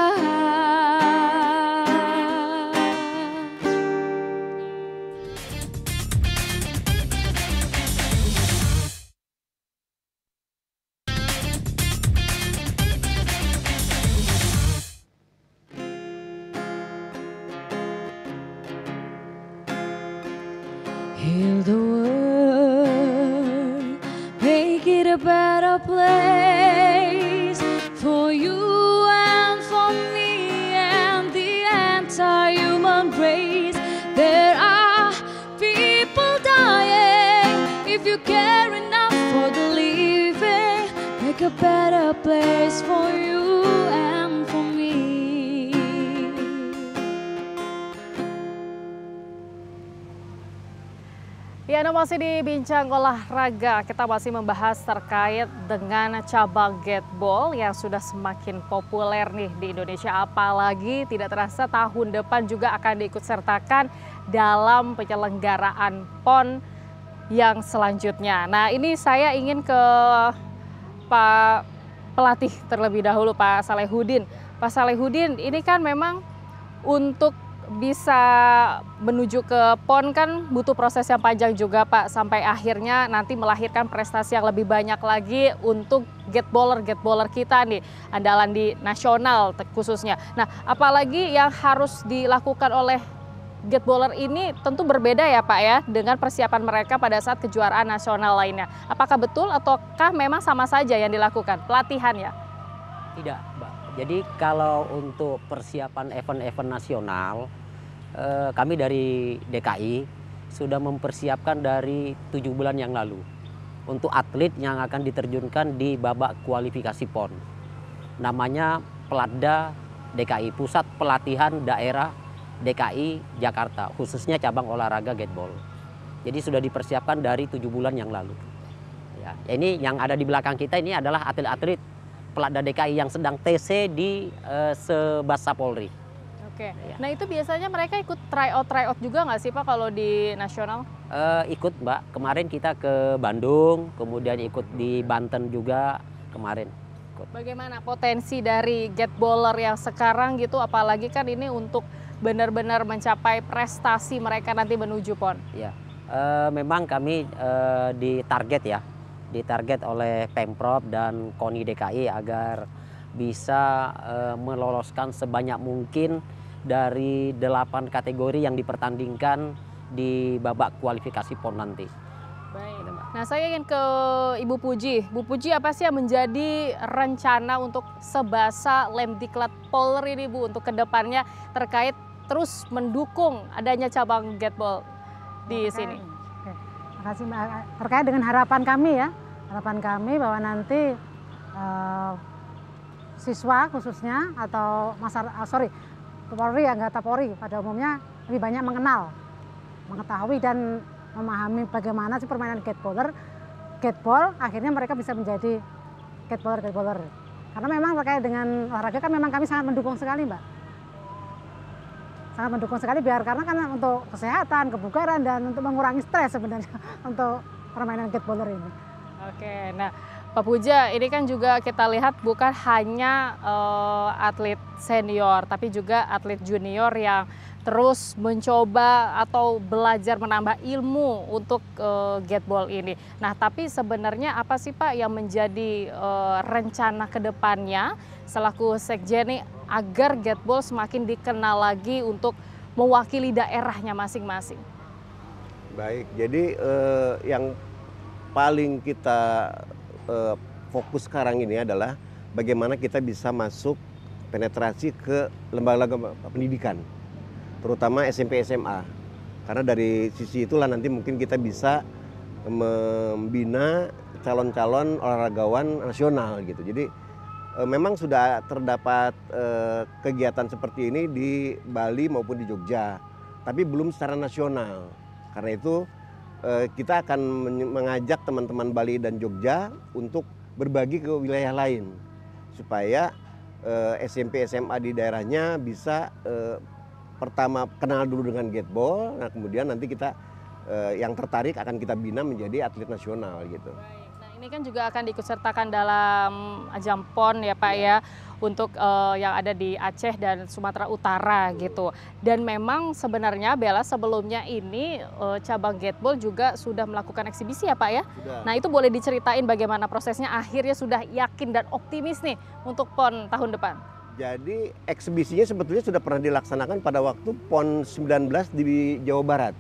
Heal the world, make it a better place for you and for me and the entire human race. There are people dying. If you care enough for the living, make a better place for you and for me. Ya, Anda masih di Bincang Olahraga. Kita masih membahas terkait dengan cabang Gateball yang sudah semakin populer nih di Indonesia. Apalagi tidak terasa tahun depan juga akan diikutsertakan dalam penyelenggaraan PON yang selanjutnya. Nah, ini saya ingin ke Pak pelatih terlebih dahulu, Pak Salehudin. Pak Salehudin, ini kan memang untuk bisa menuju ke PON kan butuh proses yang panjang juga Pak, sampai akhirnya nanti melahirkan prestasi yang lebih banyak lagi untuk Gatballer kita nih, andalan di nasional khususnya. Nah, apalagi yang harus dilakukan oleh Gatballer ini tentu berbeda ya Pak ya dengan persiapan mereka pada saat kejuaraan nasional lainnya. Apakah betul ataukah memang sama saja yang dilakukan pelatihan ya? Tidak, Mbak. Jadi kalau untuk persiapan event-event nasional, kami dari DKI sudah mempersiapkan dari 7 bulan yang lalu untuk atlet yang akan diterjunkan di babak kualifikasi PON. Namanya Pelatda DKI, Pusat Pelatihan Daerah DKI Jakarta, khususnya cabang olahraga gateball. Jadi sudah dipersiapkan dari 7 bulan yang lalu. Ya, ini yang ada di belakang kita ini adalah atlet-atlet Pelatda DKI yang sedang TC di Sebasa Polri. Oke. Ya. Nah itu biasanya mereka ikut tryout juga nggak sih Pak kalau di nasional? Ikut Mbak, kemarin kita ke Bandung, kemudian ikut di Banten juga kemarin. Bagaimana potensi dari gatballer yang sekarang gitu, apalagi kan ini untuk benar-benar mencapai prestasi mereka nanti menuju PON? Ya, memang kami ditarget oleh Pemprov dan KONI DKI agar bisa meloloskan sebanyak mungkin dari 8 kategori yang dipertandingkan di babak kualifikasi PON nanti. Baik. Nah saya ingin ke Ibu Puji. Bu Puji, apa sih yang menjadi rencana untuk Sebasa Lemdiklat Polri ini Bu untuk kedepannya terkait terus mendukung adanya cabang gateball di sini? Oke. Terima kasih Mbak. Terkait dengan harapan kami ya, harapan kami bahwa nanti siswa khususnya atau Polri, anggota Polri pada umumnya lebih banyak mengetahui dan memahami bagaimana sih permainan gateball, akhirnya mereka bisa menjadi gatballer. Karena memang terkait dengan olahraga kan memang kami sangat mendukung sekali Mbak. Sangat mendukung sekali karena kan untuk kesehatan, kebugaran dan untuk mengurangi stres sebenarnya untuk permainan gatballer ini. Oke, nah Pak Puja, ini kan juga kita lihat bukan hanya atlet senior, tapi juga atlet junior yang terus mencoba atau belajar menambah ilmu untuk gateball ini. Nah, tapi sebenarnya apa sih Pak yang menjadi rencana ke depannya selaku Sekjen nih agar gateball semakin dikenal lagi untuk mewakili daerahnya masing-masing? Baik, jadi yang paling kita fokus sekarang ini adalah bagaimana kita bisa masuk penetrasi ke lembaga-lembaga pendidikan, terutama SMP SMA. Karena dari sisi itulah nanti mungkin kita bisa membina calon-calon olahragawan nasional gitu. Jadi memang sudah terdapat kegiatan seperti ini di Bali maupun di Jogja, tapi belum secara nasional. Karena itu kita akan mengajak teman-teman Bali dan Jogja untuk berbagi ke wilayah lain supaya SMP SMA di daerahnya bisa pertama kenal dulu dengan gateball, nah kemudian nanti kita yang tertarik akan kita bina menjadi atlet nasional gitu. Baik. Nah ini kan juga akan diikutsertakan dalam ajang PON ya Pak ya, untuk yang ada di Aceh dan Sumatera Utara gitu. Dan memang sebenarnya Bella sebelumnya ini cabang gateball juga sudah melakukan eksibisi ya Pak ya. Sudah. Nah itu boleh diceritain bagaimana prosesnya akhirnya sudah yakin dan optimis nih untuk PON tahun depan. Jadi eksibisinya sebetulnya sudah pernah dilaksanakan pada waktu PON 19 di Jawa Barat.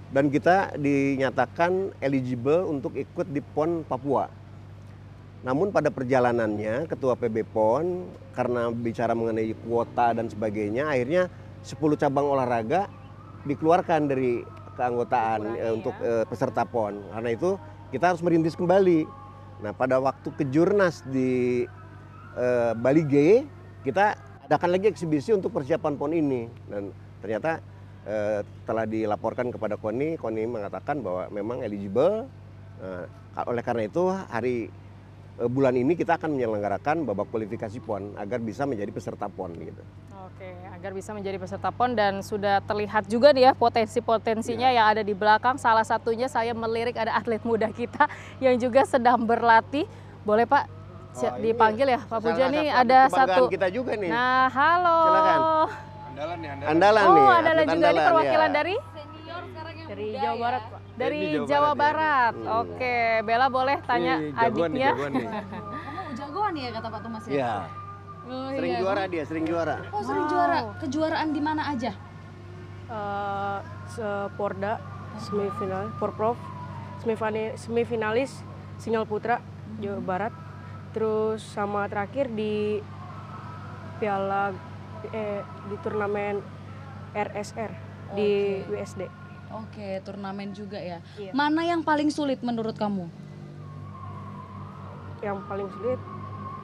Dan kita dinyatakan eligible untuk ikut di PON Papua. Namun pada perjalanannya Ketua PB PON karena bicara mengenai kuota dan sebagainya, akhirnya 10 cabang olahraga dikeluarkan dari keanggotaan untuk peserta PON. Karena itu kita harus merintis kembali. Nah pada waktu kejurnas di Bali G, kita adakan lagi eksibisi untuk persiapan PON ini. Dan ternyata telah dilaporkan kepada KONI mengatakan bahwa memang eligible. Oleh karena itu bulan ini kita akan menyelenggarakan babak kualifikasi PON agar bisa menjadi peserta PON gitu. Oke, agar bisa menjadi peserta PON dan sudah terlihat juga nih ya potensi-potensinya yang ada di belakang. Salah satunya saya melirik ada atlet muda kita yang juga sedang berlatih. Boleh Pak dipanggil ya Pak Puja nih, ada satu. Kita juga nih. Nah, halo. Silakan. Andalan Oh, nih. andalan juga andalan, ini perwakilan ya. dari Senior sekarang yang dari muda Jawa ya. Barat, Pak. Dari Jawa Jawa Barat, Barat. Oke, Bella boleh tanya adiknya. Kamu jagoan ya kata Pak Thomas ya? Iya. Oh, Sering iya. juara dia, sering juara. Oh sering juara. Kejuaraan di mana aja? Porda semifinal, Porprov semifinalis single putra Jawa Barat. Terus sama terakhir di piala di turnamen RSR di WSD. Oke, turnamen juga ya. Iya. Mana yang paling sulit menurut kamu? Yang paling sulit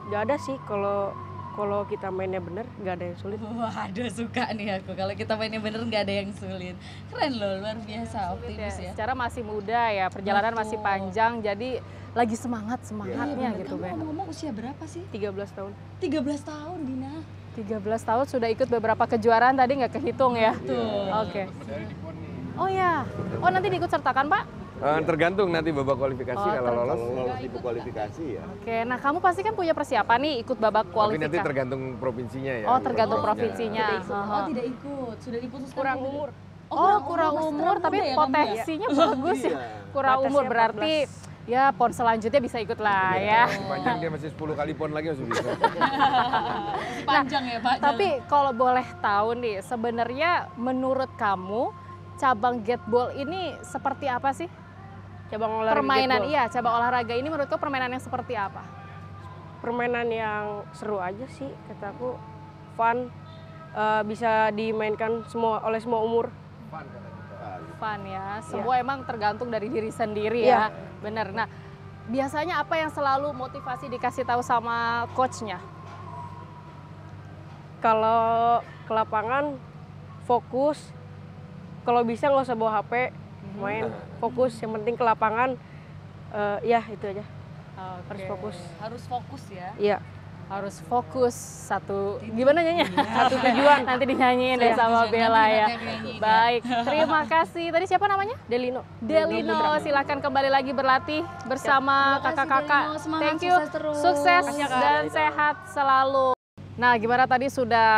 nggak ada sih, kalau kita mainnya bener nggak ada yang sulit. Waduh, suka nih aku. Kalau kita mainnya bener nggak ada yang sulit. Keren loh, luar biasa, optimis ya. Secara masih muda ya, perjalanan masih panjang, jadi lagi semangatnya gitu, Kamu Ben. ngomong usia berapa sih? 13 tahun. 13 tahun, Dina. 13 tahun sudah ikut beberapa kejuaraan, tadi nggak kehitung ya? Oke. Oh ya, oh nanti diikut sertakan Pak? Tergantung nanti babak kualifikasi kalau lolos. Kalau lolos di kualifikasi ya. Oke, nah kamu pasti kan punya persiapan nih ikut babak Tapi kualifikasi. nanti tergantung provinsinya ya. Oh, tergantung provinsinya. Oh, tidak ikut. Sudah diputuskan Kurang umur. Oh, kurang umur, tapi muda ya kamu ya? potensinya bagus ya. Kurang Batasnya umur berarti 14. ya pon selanjutnya bisa ikut lah ya. Sepanjang dia masih 10 kali pon lagi masih bisa. Masih panjang ya, Pak. Tapi kalau boleh tahu nih, sebenarnya menurut kamu cabang gateball ini seperti apa sih? Cabang olahraga Permainan gateball. iya, cabang olahraga ini menurut kamu permainan yang seperti apa? Permainan yang seru aja sih kataku, fun, bisa dimainkan oleh semua umur. Fun ya, semua emang tergantung dari diri sendiri ya. Bener. Nah, biasanya apa yang selalu motivasi dikasih tahu sama coachnya? Kalau ke lapangan fokus, kalau bisa nggak usah bawa HP, main fokus. Yang penting ke lapangan, ya itu aja. Harus fokus. Harus fokus ya. Iya. Harus fokus satu, gimana nyanyi? Satu tujuan, nanti dinyanyiin deh Iya, sama tujuan, Bella nanti ya. dinyanyiin ya. Baik, terima kasih. Tadi siapa namanya? Delino. Delino, silakan kembali lagi berlatih bersama Terima kasih, kakak-kakak. Delino. Semangat, Thank you, sukses terus. sukses Makasih, Kak. dan sehat selalu. Nah, gimana tadi sudah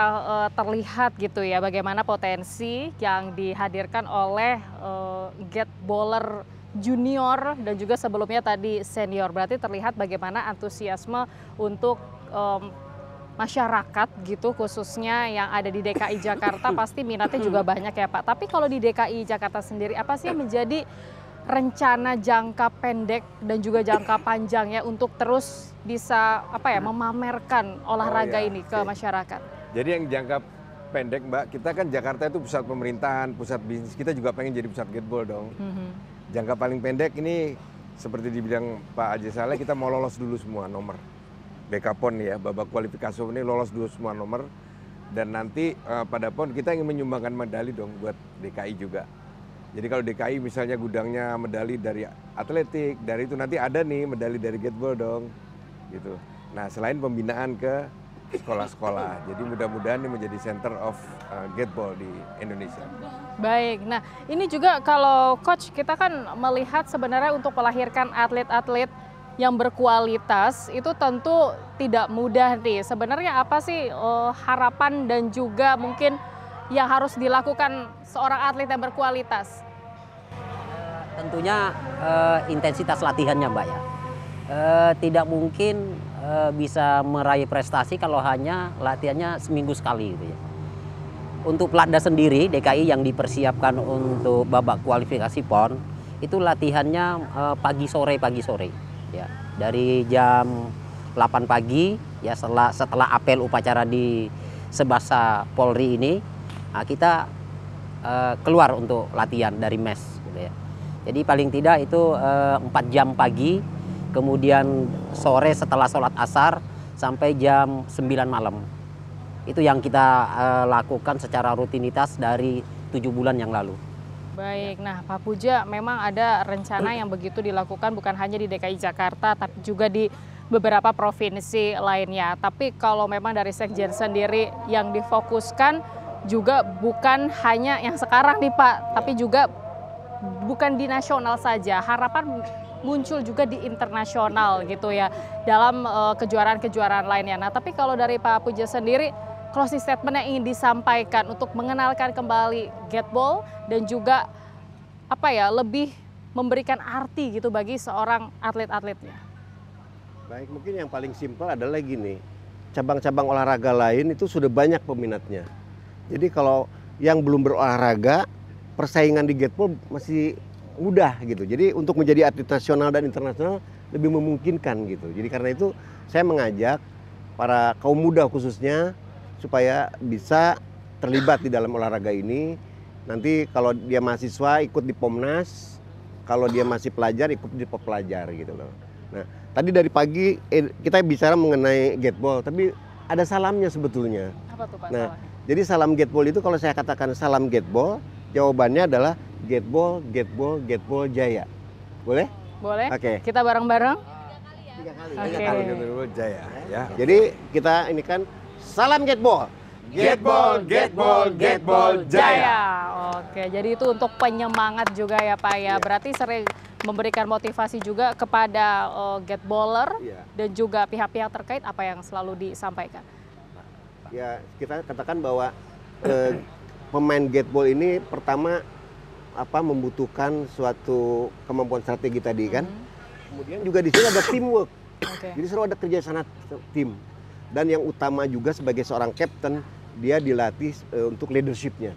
terlihat gitu ya bagaimana potensi yang dihadirkan oleh gatballer junior dan juga sebelumnya tadi senior. Berarti terlihat bagaimana antusiasme untuk masyarakat gitu khususnya yang ada di DKI Jakarta pasti minatnya juga banyak ya Pak. Tapi kalau di DKI Jakarta sendiri apa sih yang menjadi rencana jangka pendek dan juga jangka panjang ya untuk terus bisa memamerkan olahraga ini ke masyarakat? Jadi yang jangka pendek Mbak, kita kan Jakarta itu pusat pemerintahan, pusat bisnis, kita juga pengen jadi pusat gateball dong. Jangka paling pendek ini seperti dibilang Pak Haji Saleh, kita mau lolos dulu semua nomor. BK PON ya, babak kualifikasi ini lolos dulu semua nomor. Dan nanti pada PON kita ingin menyumbangkan medali dong buat DKI juga. Jadi kalau DKI misalnya gudangnya medali dari atletik, dari itu nanti ada nih medali dari gateball dong. Gitu. Nah selain pembinaan ke sekolah-sekolah, jadi mudah-mudahan ini menjadi center of gateball di Indonesia. Baik, nah ini juga kalau coach kita kan melihat sebenarnya untuk melahirkan atlet-atlet yang berkualitas itu tentu tidak mudah nih. Sebenarnya apa sih harapan dan juga mungkin yang harus dilakukan seorang atlet yang berkualitas? Tentunya intensitas latihannya Mbak ya. Tidak mungkin bisa meraih prestasi kalau hanya latihannya seminggu sekali gitu ya. Untuk Platda sendiri DKI yang dipersiapkan untuk babak kualifikasi PON itu latihannya pagi sore ya. Dari jam 8 pagi ya setelah apel upacara di Sebasa Polri ini kita keluar untuk latihan dari mes gitu ya. Jadi paling tidak itu 4 jam pagi, kemudian sore setelah sholat asar sampai jam 9 malam. Itu yang kita lakukan secara rutinitas dari 7 bulan yang lalu. Baik, nah Pak Puja memang ada rencana yang begitu dilakukan bukan hanya di DKI Jakarta tapi juga di beberapa provinsi lainnya. Tapi kalau memang dari Sekjen sendiri yang difokuskan juga bukan hanya yang sekarang nih Pak, tapi juga bukan di nasional saja. Harapan muncul juga di internasional gitu ya dalam kejuaraan-kejuaraan lainnya. Nah, tapi kalau dari Pak Puja sendiri closing statement yang ingin disampaikan untuk mengenalkan kembali gateball dan juga lebih memberikan arti gitu bagi seorang atlet-atletnya. Baik, mungkin yang paling simpel adalah gini, cabang-cabang olahraga lain itu sudah banyak peminatnya. Jadi kalau yang belum berolahraga, persaingan di gateball masih mudah gitu. Jadi untuk menjadi atlet nasional dan internasional lebih memungkinkan gitu. Jadi karena itu saya mengajak para kaum muda khususnya supaya bisa terlibat di dalam olahraga ini. Nanti kalau dia mahasiswa ikut di Pomnas, kalau dia masih pelajar ikut di pelajar gitu loh. Nah, tadi dari pagi kita bicara mengenai gateball, tapi ada salamnya sebetulnya. Apa tuh Pak? Nah, jadi salam gateball itu kalau saya katakan salam gateball, jawabannya adalah gateball, gateball, gateball jaya. Boleh? Boleh. Oke. Kita bareng-bareng. 3 kali. Oke. Gateball jaya ya. Jadi kita ini kan salam gateball. Gateball, gateball, gateball jaya. Oke, jadi itu untuk penyemangat juga ya Pak ya. Berarti sering memberikan motivasi juga kepada gatballer dan juga pihak-pihak terkait, apa yang selalu disampaikan? Ya, kita katakan bahwa pemain gateball ini pertama membutuhkan suatu kemampuan strategi tadi kan. Kemudian juga di sini ada teamwork. Jadi selalu ada kerja sana tim. Dan yang utama juga sebagai seorang kapten, dia dilatih untuk leadership-nya.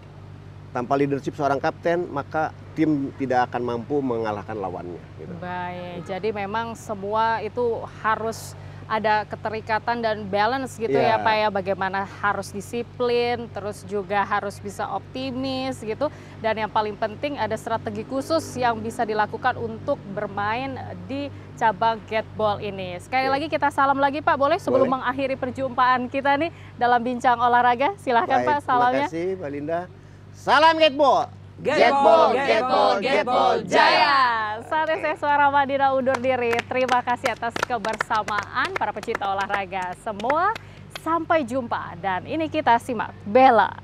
Tanpa leadership seorang kapten, maka tim tidak akan mampu mengalahkan lawannya. Gitu. Baik, jadi memang semua itu harus ada keterikatan dan balance gitu ya Pak ya. Bagaimana harus disiplin, terus juga harus bisa optimis gitu. Dan yang paling penting ada strategi khusus yang bisa dilakukan untuk bermain di cabang gateball ini. Sekali lagi kita salam lagi Pak, boleh sebelum mengakhiri perjumpaan kita nih dalam bincang olahraga. Silahkan Pak salamnya. Terima kasih Mbak Linda. Salam gateball. Gateball, gateball, gateball jaya. Saatnya saya Suara Madinah undur diri. Terima kasih atas kebersamaan para pecinta olahraga semua. Sampai jumpa dan ini kita simak Bella.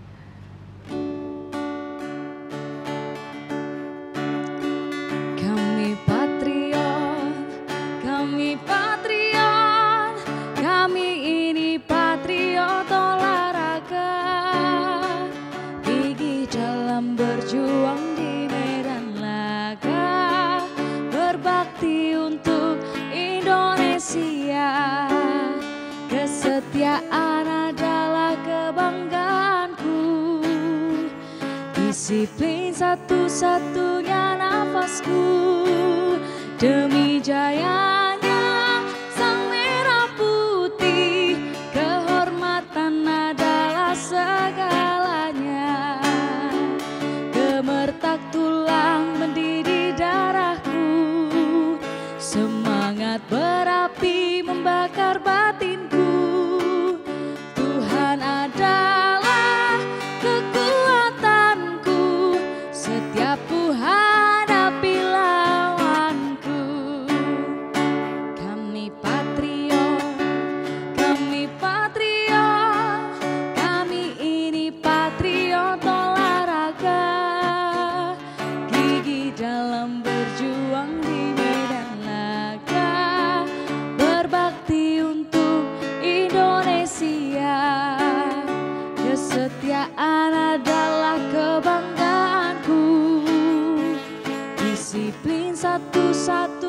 Kami patriot, kami patriot, kami ini patriot olahraga. Gigih dalam berjuang di medan laga, berbakti untuk Indonesia. Kesetiaan adalah kebanggaanku, disiplin satu-satunya nafasku. Demi jayanya sang merah putih, kehormatan adalah segalanya. Gemertak tulang mendidih darahku, semangat berapi membakar batinku. Tuhan adalah kekuatanku, setiap ku hadapi lawanku. Kami patriot, kami ini patriot olahraga. Gigih dalam berjuang di medan laga, berbakti untuk Indonesia. Kesetiaan adalah kebanggaanku, disiplin satu-satu